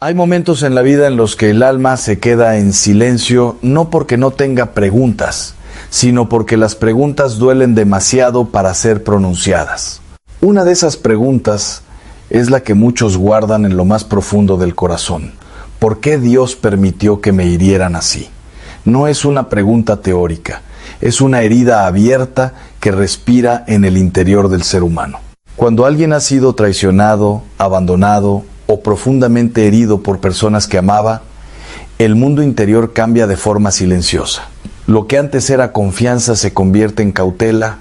Hay momentos en la vida en los que el alma se queda en silencio, no porque no tenga preguntas, sino porque las preguntas duelen demasiado para ser pronunciadas. Una de esas preguntas es la que muchos guardan en lo más profundo del corazón. ¿Por qué Dios permitió que me hirieran así? No es una pregunta teórica, es una herida abierta que respira en el interior del ser humano. Cuando alguien ha sido traicionado, abandonado o profundamente herido por personas que amaba, el mundo interior cambia de forma silenciosa. Lo que antes era confianza se convierte en cautela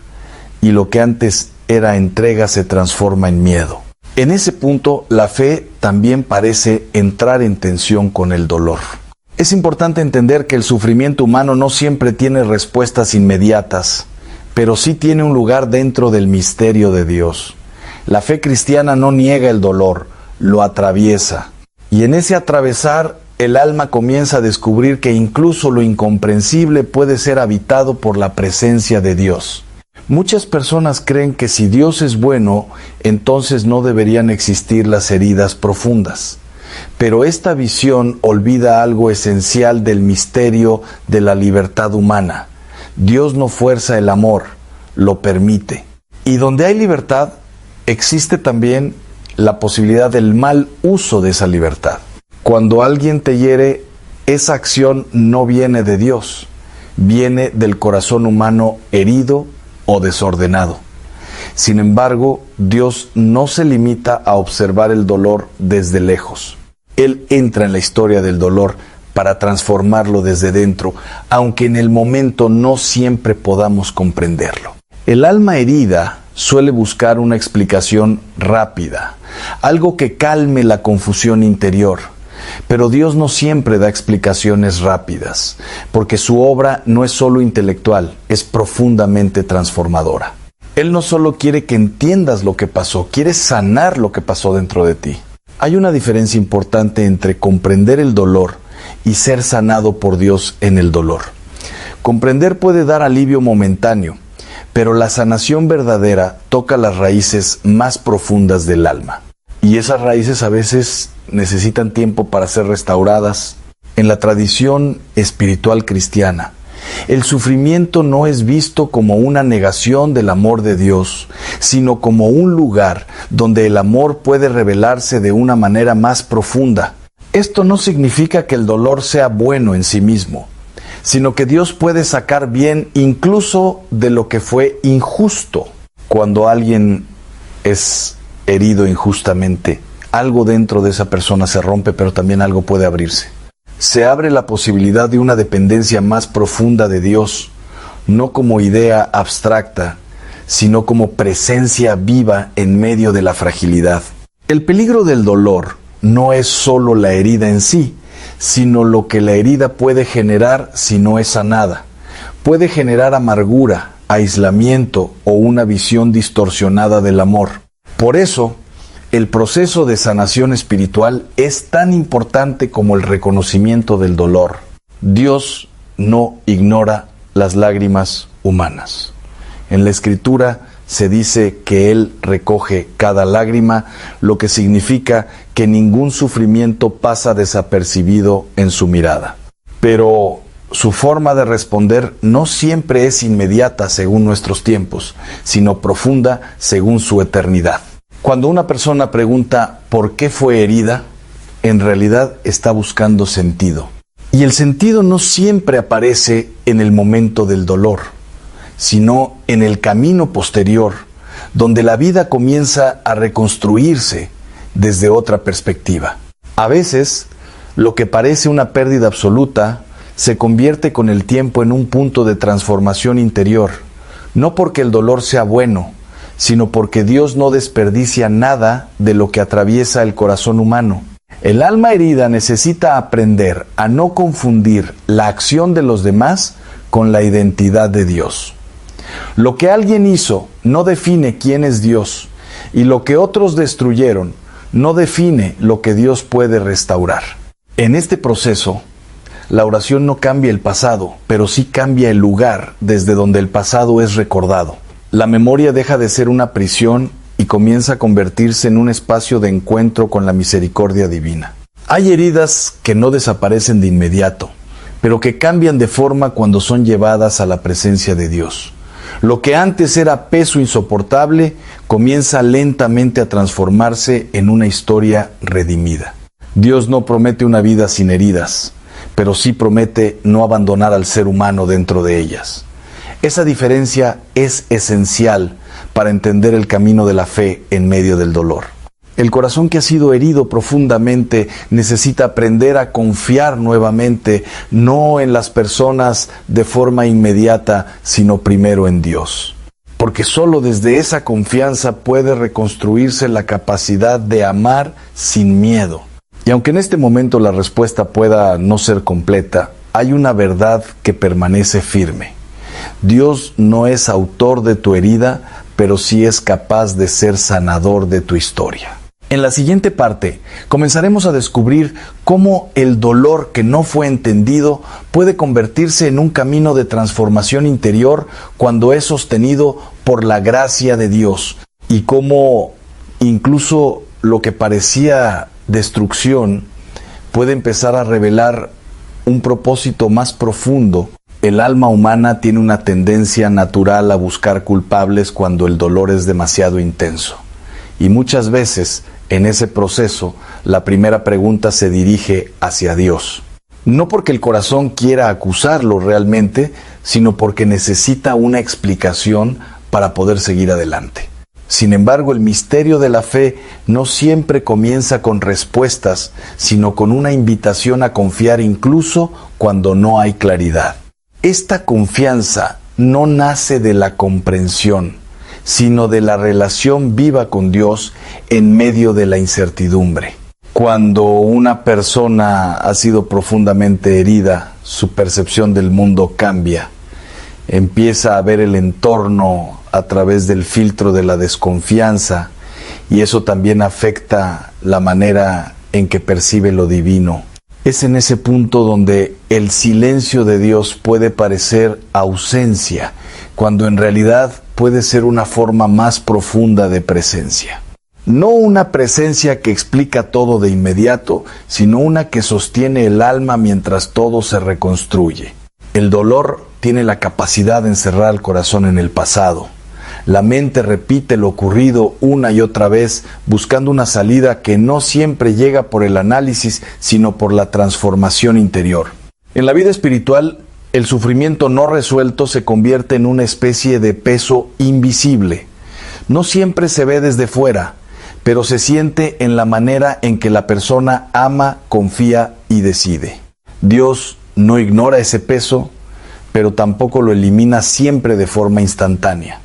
y lo que antes era entrega se transforma en miedo. En ese punto, la fe también parece entrar en tensión con el dolor. Es importante entender que el sufrimiento humano no siempre tiene respuestas inmediatas, pero sí tiene un lugar dentro del misterio de Dios. La fe cristiana no niega el dolor, lo atraviesa. Y en ese atravesar, el alma comienza a descubrir que incluso lo incomprensible puede ser habitado por la presencia de Dios. Muchas personas creen que si Dios es bueno, entonces no deberían existir las heridas profundas. Pero esta visión olvida algo esencial del misterio de la libertad humana. Dios no fuerza el amor, lo permite. Y donde hay libertad, existe también la posibilidad del mal uso de esa libertad. Cuando alguien te hiere, esa acción no viene de Dios, viene del corazón humano herido o desordenado. Sin embargo, Dios no se limita a observar el dolor desde lejos. Él entra en la historia del dolor para transformarlo desde dentro, aunque en el momento no siempre podamos comprenderlo. El alma herida suele buscar una explicación rápida, algo que calme la confusión interior. Pero Dios no siempre da explicaciones rápidas, porque su obra no es solo intelectual, es profundamente transformadora. Él no solo quiere que entiendas lo que pasó, quiere sanar lo que pasó dentro de ti. Hay una diferencia importante entre comprender el dolor y ser sanado por Dios en el dolor. Comprender puede dar alivio momentáneo, pero la sanación verdadera toca las raíces más profundas del alma. Y esas raíces a veces necesitan tiempo para ser restauradas. En la tradición espiritual cristiana, el sufrimiento no es visto como una negación del amor de Dios, sino como un lugar donde el amor puede revelarse de una manera más profunda. Esto no significa que el dolor sea bueno en sí mismo, sino que Dios puede sacar bien incluso de lo que fue injusto. Cuando alguien es herido injustamente, algo dentro de esa persona se rompe, pero también algo puede abrirse. Se abre la posibilidad de una dependencia más profunda de Dios, no como idea abstracta, sino como presencia viva en medio de la fragilidad. El peligro del dolor no es solo la herida en sí, sino lo que la herida puede generar si no es sanada. Puede generar amargura, aislamiento o una visión distorsionada del amor. Por eso, el proceso de sanación espiritual es tan importante como el reconocimiento del dolor. Dios no ignora las lágrimas humanas. En la Escritura se dice que Él recoge cada lágrima, lo que significa que ningún sufrimiento pasa desapercibido en su mirada. Pero su forma de responder no siempre es inmediata según nuestros tiempos, sino profunda según su eternidad. Cuando una persona pregunta ¿por qué fue herida?, en realidad está buscando sentido. Y el sentido no siempre aparece en el momento del dolor, sino en el camino posterior, donde la vida comienza a reconstruirse desde otra perspectiva. A veces, lo que parece una pérdida absoluta se convierte con el tiempo en un punto de transformación interior, no porque el dolor sea bueno, sino porque Dios no desperdicia nada de lo que atraviesa el corazón humano. El alma herida necesita aprender a no confundir la acción de los demás con la identidad de Dios. Lo que alguien hizo no define quién es Dios, y lo que otros destruyeron no define lo que Dios puede restaurar. En este proceso, la oración no cambia el pasado, pero sí cambia el lugar desde donde el pasado es recordado. La memoria deja de ser una prisión y comienza a convertirse en un espacio de encuentro con la misericordia divina. Hay heridas que no desaparecen de inmediato, pero que cambian de forma cuando son llevadas a la presencia de Dios. Lo que antes era peso insoportable comienza lentamente a transformarse en una historia redimida. Dios no promete una vida sin heridas, pero sí promete no abandonar al ser humano dentro de ellas. Esa diferencia es esencial para entender el camino de la fe en medio del dolor. El corazón que ha sido herido profundamente necesita aprender a confiar nuevamente, no en las personas de forma inmediata, sino primero en Dios. Porque solo desde esa confianza puede reconstruirse la capacidad de amar sin miedo. Y aunque en este momento la respuesta pueda no ser completa, hay una verdad que permanece firme. Dios no es autor de tu herida, pero sí es capaz de ser sanador de tu historia. En la siguiente parte, comenzaremos a descubrir cómo el dolor que no fue entendido puede convertirse en un camino de transformación interior cuando es sostenido por la gracia de Dios, y cómo incluso lo que parecía destrucción puede empezar a revelar un propósito más profundo. El alma humana tiene una tendencia natural a buscar culpables cuando el dolor es demasiado intenso. Y muchas veces, en ese proceso, la primera pregunta se dirige hacia Dios. No porque el corazón quiera acusarlo realmente, sino porque necesita una explicación para poder seguir adelante. Sin embargo, el misterio de la fe no siempre comienza con respuestas, sino con una invitación a confiar incluso cuando no hay claridad. Esta confianza no nace de la comprensión, sino de la relación viva con Dios en medio de la incertidumbre. Cuando una persona ha sido profundamente herida, su percepción del mundo cambia. Empieza a ver el entorno a través del filtro de la desconfianza, y eso también afecta la manera en que percibe lo divino. Es en ese punto donde el silencio de Dios puede parecer ausencia, cuando en realidad puede ser una forma más profunda de presencia. No una presencia que explica todo de inmediato, sino una que sostiene el alma mientras todo se reconstruye. El dolor tiene la capacidad de encerrar el corazón en el pasado. La mente repite lo ocurrido una y otra vez, buscando una salida que no siempre llega por el análisis, sino por la transformación interior. En la vida espiritual, el sufrimiento no resuelto se convierte en una especie de peso invisible. No siempre se ve desde fuera, pero se siente en la manera en que la persona ama, confía y decide. Dios no ignora ese peso, pero tampoco lo elimina siempre de forma instantánea.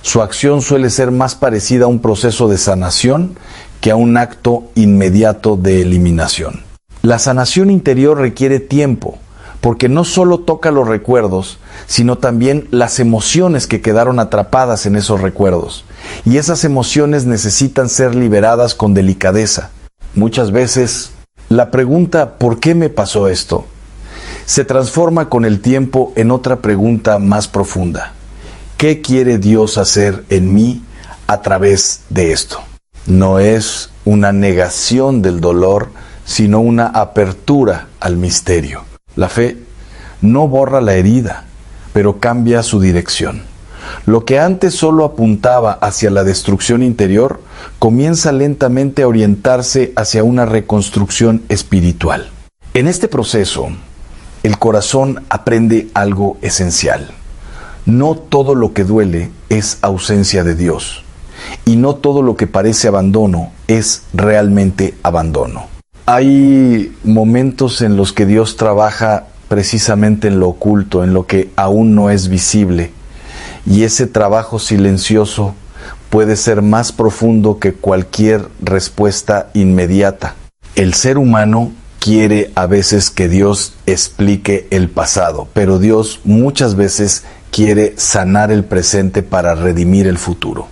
Su acción suele ser más parecida a un proceso de sanación que a un acto inmediato de eliminación. La sanación interior requiere tiempo, porque no solo toca los recuerdos, sino también las emociones que quedaron atrapadas en esos recuerdos. Y esas emociones necesitan ser liberadas con delicadeza. Muchas veces, la pregunta ¿por qué me pasó esto?, se transforma con el tiempo en otra pregunta más profunda. ¿Qué quiere Dios hacer en mí a través de esto? No es una negación del dolor, sino una apertura al misterio. La fe no borra la herida, pero cambia su dirección. Lo que antes solo apuntaba hacia la destrucción interior, comienza lentamente a orientarse hacia una reconstrucción espiritual. En este proceso, el corazón aprende algo esencial. No todo lo que duele es ausencia de Dios, y no todo lo que parece abandono es realmente abandono. Hay momentos en los que Dios trabaja precisamente en lo oculto, en lo que aún no es visible, y ese trabajo silencioso puede ser más profundo que cualquier respuesta inmediata. El ser humano quiere a veces que Dios explique el pasado, pero Dios muchas veces quiere sanar el presente para redimir el futuro.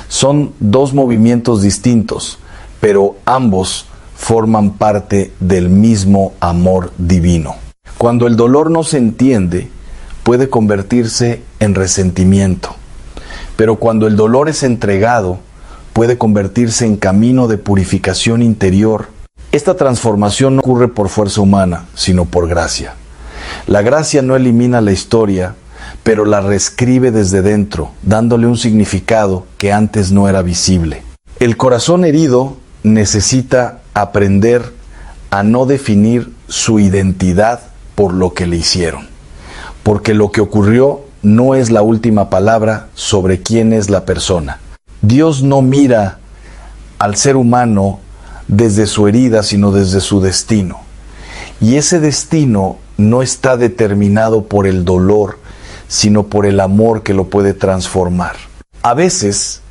Son dos movimientos distintos, pero ambos forman parte del mismo amor divino. Cuando el dolor no se entiende, puede convertirse en resentimiento, pero cuando el dolor es entregado, puede convertirse en camino de purificación interior Esta transformación no ocurre por fuerza humana, sino por gracia. La gracia no elimina la historia, pero la reescribe desde dentro, dándole un significado que antes no era visible. El corazón herido necesita aprender a no definir su identidad por lo que le hicieron, porque lo que ocurrió no es la última palabra sobre quién es la persona. Dios no mira al ser humano desde su herida, sino desde su destino. Y ese destino no está determinado por el dolor, sino por el amor que lo puede transformar. A veces,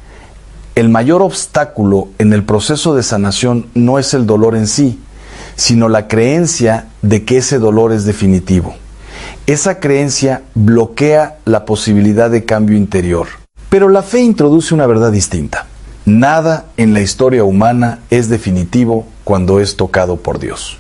el mayor obstáculo en el proceso de sanación no es el dolor en sí, sino la creencia de que ese dolor es definitivo. Esa creencia bloquea la posibilidad de cambio interior. Pero la fe introduce una verdad distinta. Nada en la historia humana es definitivo cuando es tocado por Dios.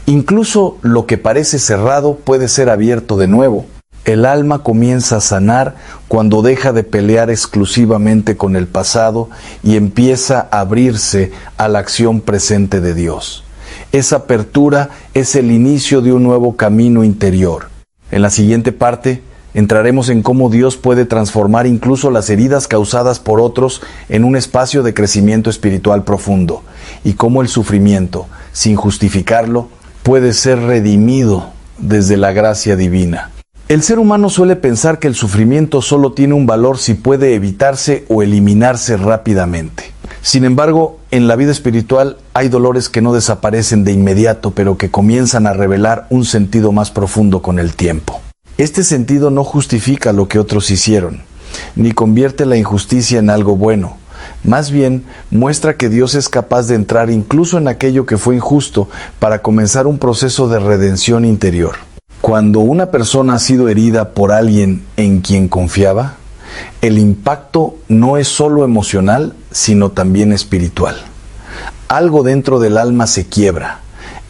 Incluso lo que parece cerrado puede ser abierto de nuevo. El alma comienza a sanar cuando deja de pelear exclusivamente con el pasado y empieza a abrirse a la acción presente de Dios. Esa apertura es el inicio de un nuevo camino interior. En la siguiente parte entraremos en cómo Dios puede transformar incluso las heridas causadas por otros en un espacio de crecimiento espiritual profundo, y cómo el sufrimiento, sin justificarlo, puede ser redimido desde la gracia divina. El ser humano suele pensar que el sufrimiento solo tiene un valor si puede evitarse o eliminarse rápidamente. Sin embargo, en la vida espiritual hay dolores que no desaparecen de inmediato, pero que comienzan a revelar un sentido más profundo con el tiempo. Este sentido no justifica lo que otros hicieron, ni convierte la injusticia en algo bueno. Más bien, muestra que Dios es capaz de entrar incluso en aquello que fue injusto para comenzar un proceso de redención interior. Cuando una persona ha sido herida por alguien en quien confiaba, el impacto no es solo emocional, sino también espiritual. Algo dentro del alma se quiebra,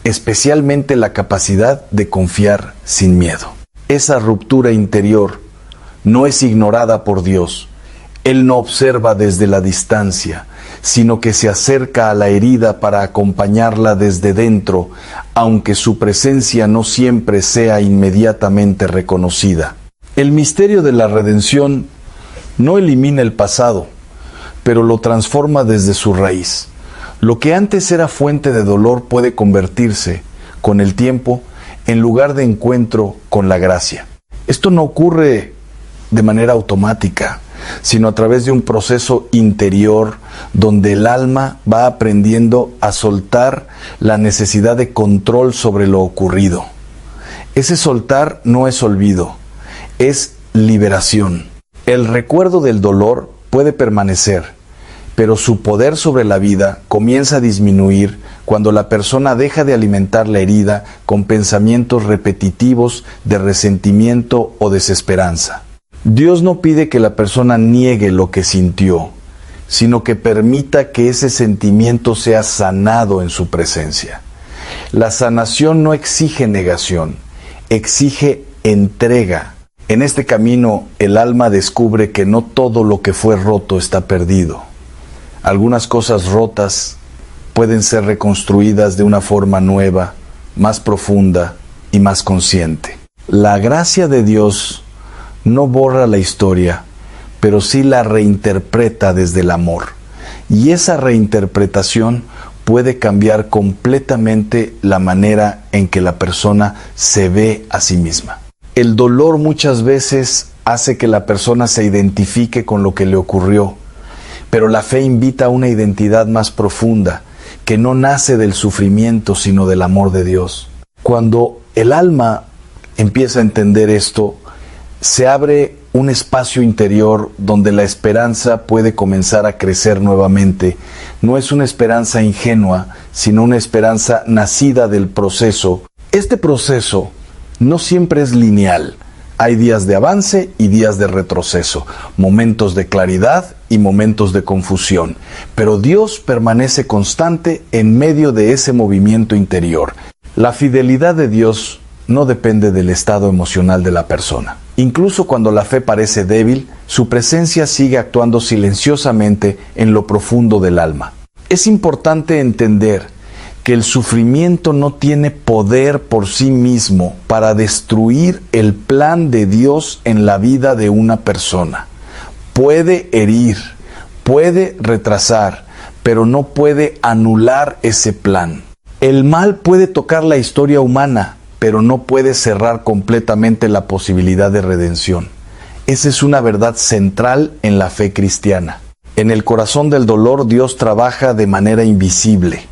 especialmente la capacidad de confiar sin miedo. Esa ruptura interior no es ignorada por Dios. Él no observa desde la distancia, sino que se acerca a la herida para acompañarla desde dentro, aunque su presencia no siempre sea inmediatamente reconocida. El misterio de la redención no elimina el pasado, pero lo transforma desde su raíz. Lo que antes era fuente de dolor puede convertirse, con el tiempo, en lugar de encuentro con la gracia. Esto no ocurre de manera automática, sino a través de un proceso interior donde el alma va aprendiendo a soltar la necesidad de control sobre lo ocurrido. Ese soltar no es olvido, es liberación. El recuerdo del dolor puede permanecer, pero su poder sobre la vida comienza a disminuir cuando la persona deja de alimentar la herida con pensamientos repetitivos de resentimiento o desesperanza. Dios no pide que la persona niegue lo que sintió, sino que permita que ese sentimiento sea sanado en su presencia. La sanación no exige negación, exige entrega. En este camino, el alma descubre que no todo lo que fue roto está perdido. Algunas cosas rotas pueden ser reconstruidas de una forma nueva, más profunda y más consciente. La gracia de Dios no borra la historia, pero sí la reinterpreta desde el amor. Y esa reinterpretación puede cambiar completamente la manera en que la persona se ve a sí misma. El dolor muchas veces hace que la persona se identifique con lo que le ocurrió, pero la fe invita a una identidad más profunda, que no nace del sufrimiento, sino del amor de Dios. Cuando el alma empieza a entender esto, se abre un espacio interior donde la esperanza puede comenzar a crecer nuevamente. No es una esperanza ingenua, sino una esperanza nacida del proceso. Este proceso no siempre es lineal. Hay días de avance y días de retroceso, momentos de claridad y momentos de confusión. Pero Dios permanece constante en medio de ese movimiento interior. La fidelidad de Dios no depende del estado emocional de la persona. Incluso cuando la fe parece débil, su presencia sigue actuando silenciosamente en lo profundo del alma. Es importante entender que el sufrimiento no tiene poder por sí mismo para destruir el plan de Dios en la vida de una persona. Puede herir, puede retrasar, pero no puede anular ese plan. El mal puede tocar la historia humana, pero no puede cerrar completamente la posibilidad de redención. Esa es una verdad central en la fe cristiana. En el corazón del dolor, Dios trabaja de manera invisible,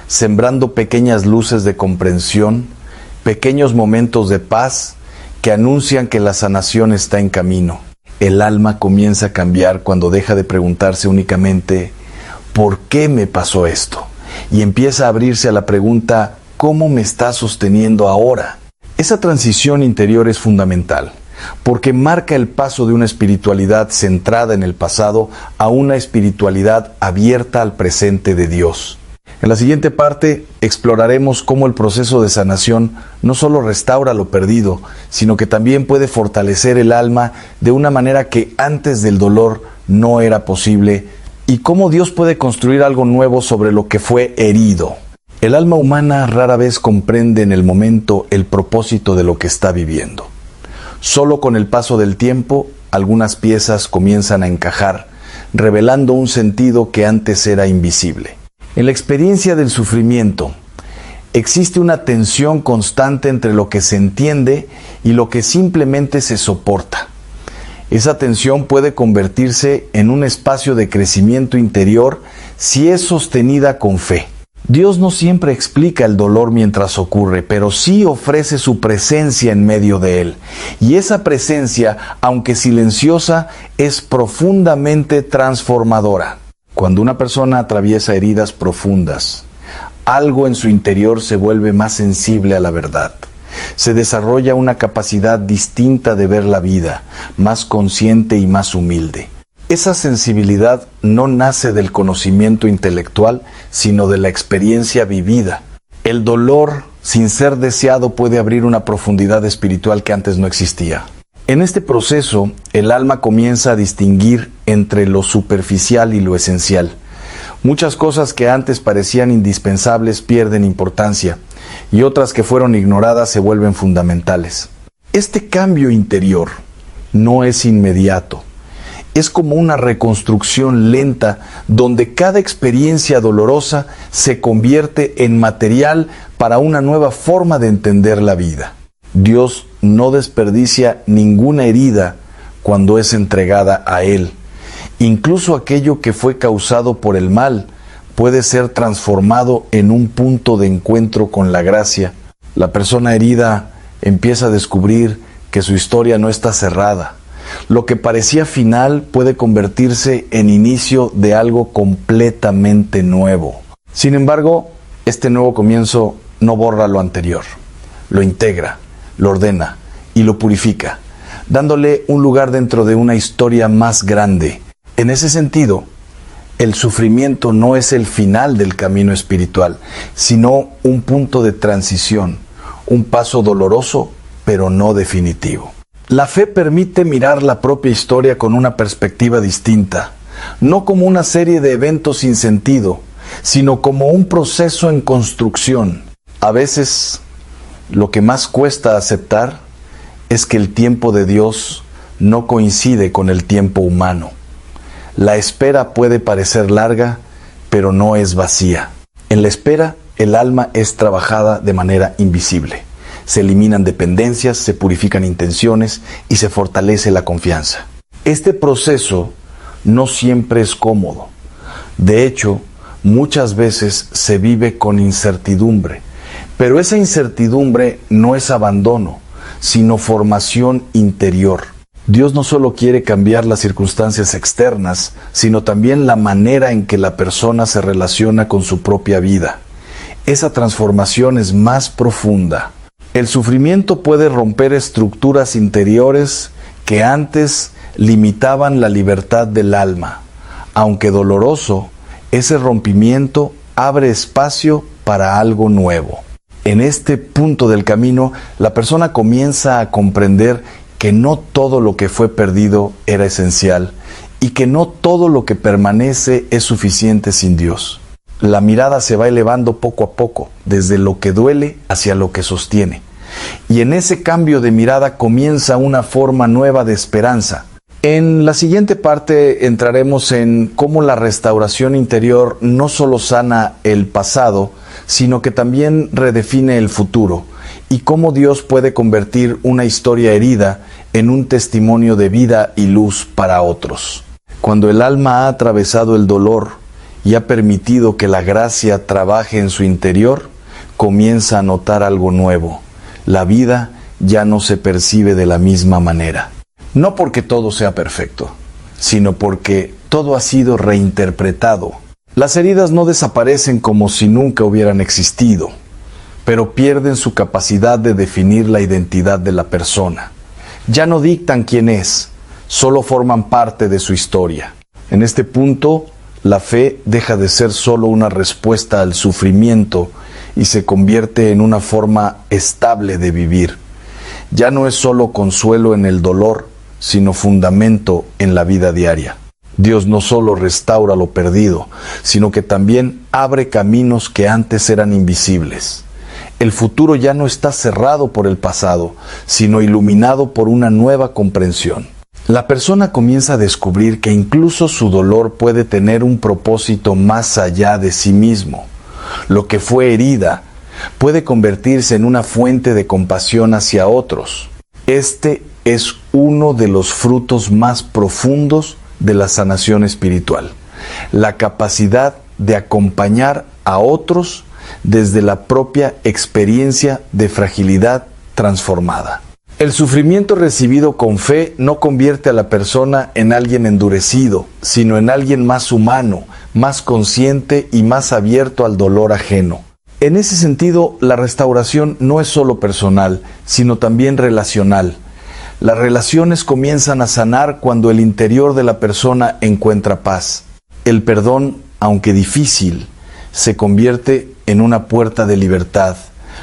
sembrando pequeñas luces de comprensión, pequeños momentos de paz que anuncian que la sanación está en camino. El alma comienza a cambiar cuando deja de preguntarse únicamente ¿por qué me pasó esto? Y empieza a abrirse a la pregunta ¿cómo me está sosteniendo ahora? Esa transición interior es fundamental, porque marca el paso de una espiritualidad centrada en el pasado a una espiritualidad abierta al presente de Dios. En la siguiente parte exploraremos cómo el proceso de sanación no solo restaura lo perdido, sino que también puede fortalecer el alma de una manera que antes del dolor no era posible, y cómo Dios puede construir algo nuevo sobre lo que fue herido. El alma humana rara vez comprende en el momento el propósito de lo que está viviendo. Solo con el paso del tiempo, algunas piezas comienzan a encajar, revelando un sentido que antes era invisible. En la experiencia del sufrimiento, existe una tensión constante entre lo que se entiende y lo que simplemente se soporta. Esa tensión puede convertirse en un espacio de crecimiento interior si es sostenida con fe. Dios no siempre explica el dolor mientras ocurre, pero sí ofrece su presencia en medio de él. Y esa presencia, aunque silenciosa, es profundamente transformadora. Cuando una persona atraviesa heridas profundas, algo en su interior se vuelve más sensible a la verdad. Se desarrolla una capacidad distinta de ver la vida, más consciente y más humilde. Esa sensibilidad no nace del conocimiento intelectual, sino de la experiencia vivida. El dolor, sin ser deseado, puede abrir una profundidad espiritual que antes no existía. En este proceso, el alma comienza a distinguir entre lo superficial y lo esencial. Muchas cosas que antes parecían indispensables pierden importancia, y otras que fueron ignoradas se vuelven fundamentales. Este cambio interior no es inmediato. Es como una reconstrucción lenta donde cada experiencia dolorosa se convierte en material para una nueva forma de entender la vida. Dios no desperdicia ninguna herida cuando es entregada a Él. Incluso aquello que fue causado por el mal puede ser transformado en un punto de encuentro con la gracia. La persona herida empieza a descubrir que su historia no está cerrada. Lo que parecía final puede convertirse en inicio de algo completamente nuevo. Sin embargo, este nuevo comienzo no borra lo anterior. Lo integra, lo ordena y lo purifica, dándole un lugar dentro de una historia más grande. En ese sentido, el sufrimiento no es el final del camino espiritual, sino un punto de transición, un paso doloroso, pero no definitivo. La fe permite mirar la propia historia con una perspectiva distinta, no como una serie de eventos sin sentido, sino como un proceso en construcción. A veces, lo que más cuesta aceptar es que el tiempo de Dios no coincide con el tiempo humano. La espera puede parecer larga, pero no es vacía. En la espera, el alma es trabajada de manera invisible. Se eliminan dependencias, se purifican intenciones y se fortalece la confianza. Este proceso no siempre es cómodo. De hecho, muchas veces se vive con incertidumbre. Pero esa incertidumbre no es abandono, sino formación interior. Dios no solo quiere cambiar las circunstancias externas, sino también la manera en que la persona se relaciona con su propia vida. Esa transformación es más profunda. El sufrimiento puede romper estructuras interiores que antes limitaban la libertad del alma. Aunque doloroso, ese rompimiento abre espacio para algo nuevo. En este punto del camino, la persona comienza a comprender que no todo lo que fue perdido era esencial y que no todo lo que permanece es suficiente sin Dios. La mirada se va elevando poco a poco, desde lo que duele hacia lo que sostiene. Y en ese cambio de mirada comienza una forma nueva de esperanza. En la siguiente parte entraremos en cómo la restauración interior no solo sana el pasado, sino que también redefine el futuro, y cómo Dios puede convertir una historia herida en un testimonio de vida y luz para otros. Cuando el alma ha atravesado el dolor y ha permitido que la gracia trabaje en su interior, comienza a notar algo nuevo. La vida ya no se percibe de la misma manera. No porque todo sea perfecto, sino porque todo ha sido reinterpretado. Las heridas no desaparecen como si nunca hubieran existido, pero pierden su capacidad de definir la identidad de la persona. Ya no dictan quién es, solo forman parte de su historia. En este punto, la fe deja de ser solo una respuesta al sufrimiento y se convierte en una forma estable de vivir. Ya no es solo consuelo en el dolor, sino fundamento en la vida diaria. Dios no solo restaura lo perdido, sino que también abre caminos que antes eran invisibles. El futuro ya no está cerrado por el pasado, sino iluminado por una nueva comprensión. La persona comienza a descubrir que incluso su dolor puede tener un propósito más allá de sí mismo. Lo que fue herida puede convertirse en una fuente de compasión hacia otros. Este es uno de los frutos más profundos de la sanación espiritual, la capacidad de acompañar a otros desde la propia experiencia de fragilidad transformada. El sufrimiento recibido con fe no convierte a la persona en alguien endurecido, sino en alguien más humano, más consciente y más abierto al dolor ajeno. En ese sentido, la restauración no es solo personal, sino también relacional. Las relaciones comienzan a sanar cuando el interior de la persona encuentra paz. El perdón, aunque difícil, se convierte en una puerta de libertad,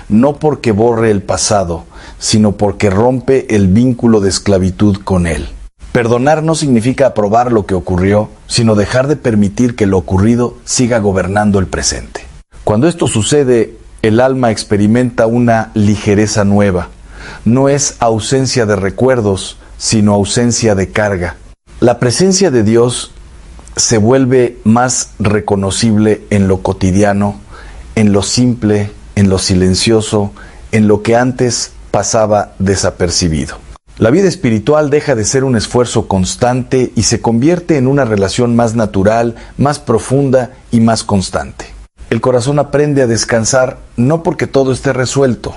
no porque borre el pasado, sino porque rompe el vínculo de esclavitud con él. Perdonar no significa aprobar lo que ocurrió, sino dejar de permitir que lo ocurrido siga gobernando el presente. Cuando esto sucede, el alma experimenta una ligereza nueva. No es ausencia de recuerdos, sino ausencia de carga. La presencia de Dios se vuelve más reconocible en lo cotidiano, en lo simple, en lo silencioso, en lo que antes pasaba desapercibido. La vida espiritual deja de ser un esfuerzo constante y se convierte en una relación más natural, más profunda y más constante. El corazón aprende a descansar no porque todo esté resuelto,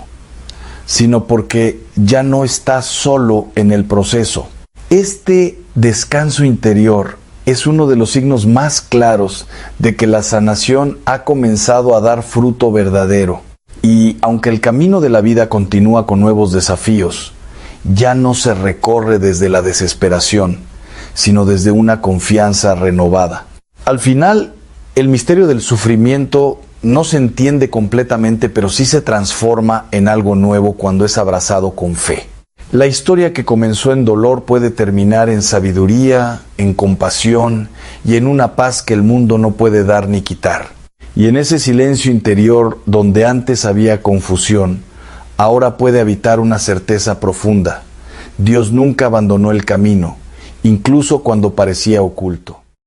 sino porque ya no está solo en el proceso. Este descanso interior es uno de los signos más claros de que la sanación ha comenzado a dar fruto verdadero. Y aunque el camino de la vida continúa con nuevos desafíos, ya no se recorre desde la desesperación, sino desde una confianza renovada. Al final, el misterio del sufrimiento no se entiende completamente, pero sí se transforma en algo nuevo cuando es abrazado con fe. La historia que comenzó en dolor puede terminar en sabiduría, en compasión y en una paz que el mundo no puede dar ni quitar. Y en ese silencio interior donde antes había confusión, ahora puede habitar una certeza profunda. Dios nunca abandonó el camino, incluso cuando parecía oculto.